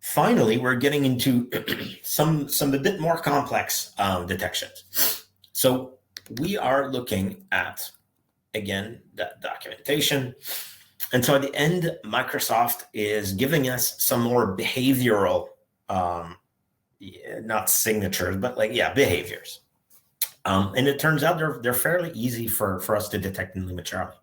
Finally, we're getting into some a bit more complex detections. So we are looking at, again, that documentation. And so at the end, Microsoft is giving us some more behavioral, not signatures, but behaviors. And it turns out they're fairly easy for us to detect in LimaCharlie.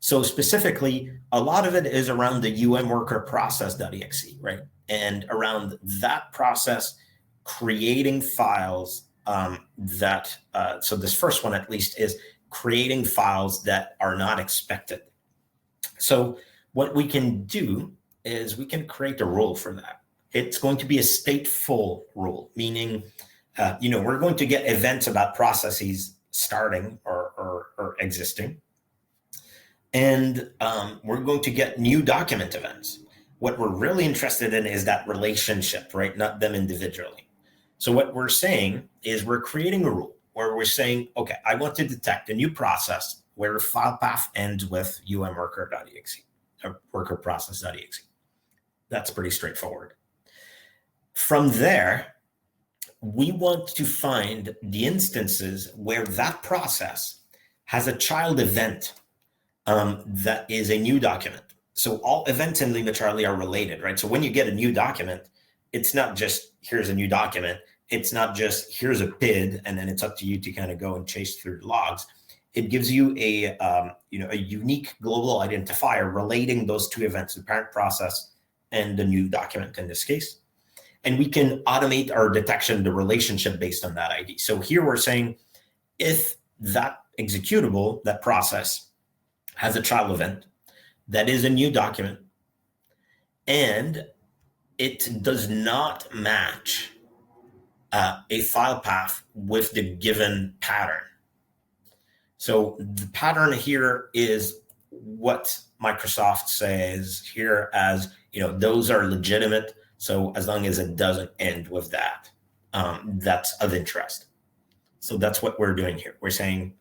So specifically, a lot of it is around the worker process.exe, right? And around that process, creating files so this first one at least is creating files that are not expected. So what we can do is we can create a rule for that. It's going to be a stateful rule, meaning, we're going to get events about processes starting or existing. And we're going to get new document events. What we're really interested in is that relationship, right? Not them individually. So what we're saying is we're creating a rule where we're saying, okay, I want to detect a new process where file path ends with worker.exe or worker process.exe. That's pretty straightforward. From there, we want to find the instances where that process has a child event that is a new document. So all events in LimaCharlie are related, right? So when you get a new document, it's not just here's a new document. It's not just here's a PID, and then it's up to you to kind of go and chase through the logs. It gives you a unique global identifier relating those two events, the parent process and the new document in this case. And we can automate our detection, the relationship based on that ID. So here we're saying if that executable, that process, has a child event that is a new document and it does not match a file path with the given pattern. So the pattern here is what Microsoft says here as, those are legitimate. So as long as it doesn't end with that, that's of interest. So that's what we're doing here. We're saying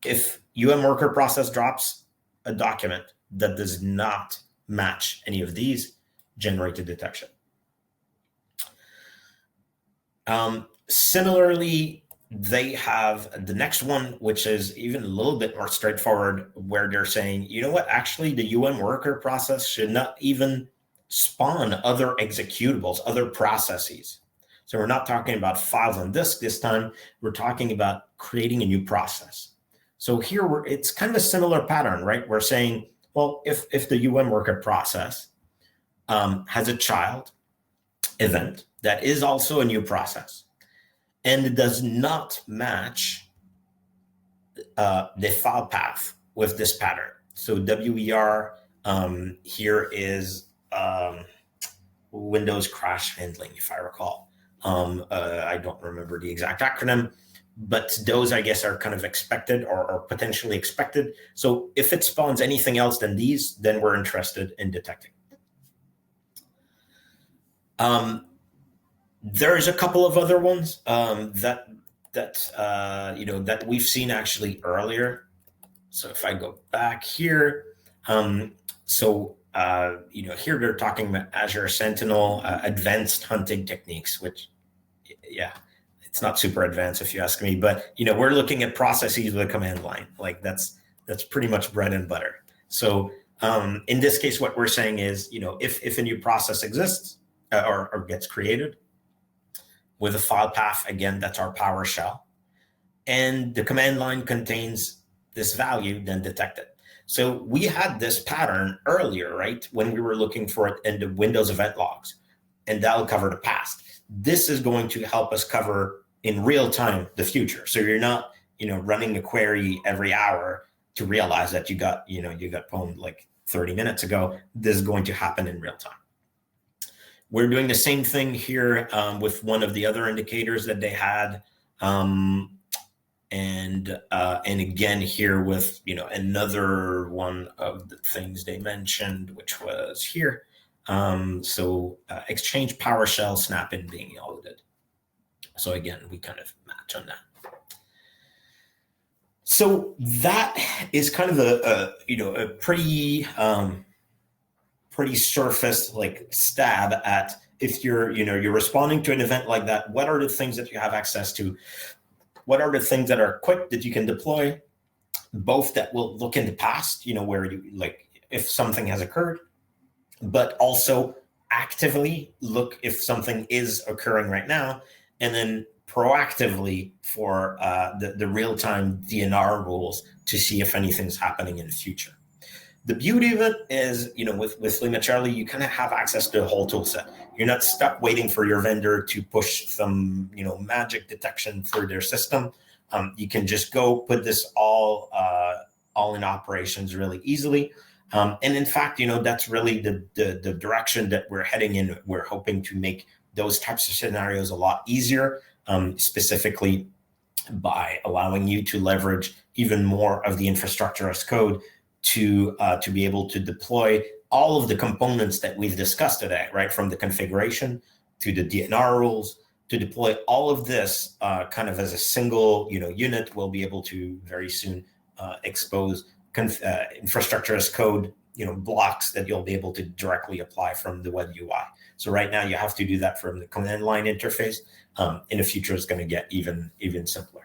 if worker process drops a document that does not match any of these, generate a detection. Similarly, they have the next one, which is even a little bit more straightforward, where they're saying, you know what, actually the worker process should not even spawn other executables, other processes. So we're not talking about files on disk this time, we're talking about creating a new process. So here it's kind of a similar pattern, right? We're saying, well, if the worker process has a child event that is also a new process, and it does not match the file path with this pattern. So WER here is Windows crash handling, if I recall. I don't remember the exact acronym, but those, I guess, are kind of expected or potentially expected. So if it spawns anything else than these, then we're interested in detecting. There's a couple of other ones that we've seen actually earlier. So if I go back here, here they're talking about Azure Sentinel advanced hunting techniques, which, yeah, it's not super advanced if you ask me, but we're looking at processes with a command line. Like that's pretty much bread and butter. So in this case, what we're saying is, if a new process exists or gets created with a file path, again, that's our PowerShell, and the command line contains this value, then detect it. So we had this pattern earlier, right, when we were looking for it in the Windows event logs, and that'll cover the past. This is going to help us cover in real time the future. So you're not, running a query every hour to realize that you got pwned like 30 minutes ago. This is going to happen in real time. We're doing the same thing here with one of the other indicators that they had. And again here with, another one of the things they mentioned, which was here. Exchange PowerShell snap-in being audited. So again, we kind of match on that. So that is kind of a pretty surface stab at if you're responding to an event like that, what are the things that you have access to? What are the things that are quick that you can deploy, both that will look in the past, where you like if something has occurred, but also actively look if something is occurring right now, and then proactively for the real-time DNR rules to see if anything's happening in the future. The beauty of it is, with LimaCharlie, you kind of have access to the whole tool set. You're not stuck waiting for your vendor to push some, magic detection through their system. You can just go put this all in operations really easily. And in fact, that's really the direction that we're heading in. We're hoping to make those types of scenarios a lot easier, specifically by allowing you to leverage even more of the infrastructure as code to be able to deploy all of the components that we've discussed today, right? From the configuration to the DNR rules, to deploy all of this kind of as a single, unit. We'll be able to very soon expose infrastructure as code, blocks that you'll be able to directly apply from the web UI. So right now you have to do that from the command line interface. In the future, it's going to get even simpler.